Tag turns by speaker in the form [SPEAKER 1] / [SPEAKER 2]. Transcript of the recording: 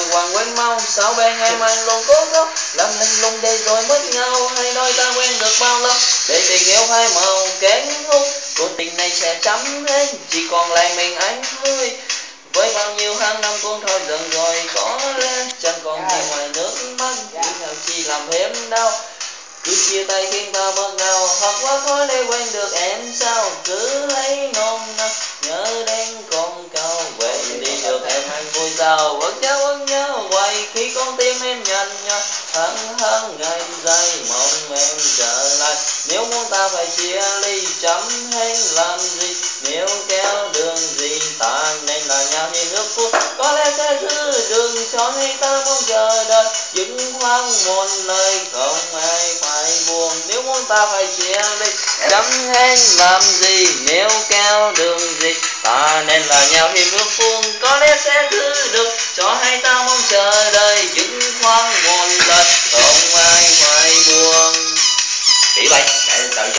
[SPEAKER 1] bàng hoàng quên mau, sao bên em anh luôn cố gắng làm anh lung đây rồi mất nhau. Hai đôi ta quen được bao lâu để tình yêu hai màu kén hút, cuộc tình này sẽ chấm hết chỉ còn lại mình anh thôi. Với bao nhiêu tháng năm cũng thôi dần rồi, có lẽ chẳng còn gì ngoài nước mắt, nhưng nào chỉ làm thêm đau. Cứ chia tay khiến ta mất nào, hoặc quá khó để quên được em sao. Cứ lấy nôn nao nhớ đến con câu về đi được em anh vui sao. Vẫn nhớ hoài khi con tim em nhanh nhau, hân ngày dài mong em trở lại. Nếu muốn ta phải chia ly chấm hay làm gì, nếu kéo đường gì ta nên là nhau như nước cuốn. Có lẽ sẽ giữ đường cho hay ta mong chờ đợi, dừng khoan một lời không ai phải buồn. Nếu muốn ta phải chia ly chấm hay làm gì, nếu kéo đường gì ta nên là nhau thì nước cuốn. Có lẽ sẽ giữ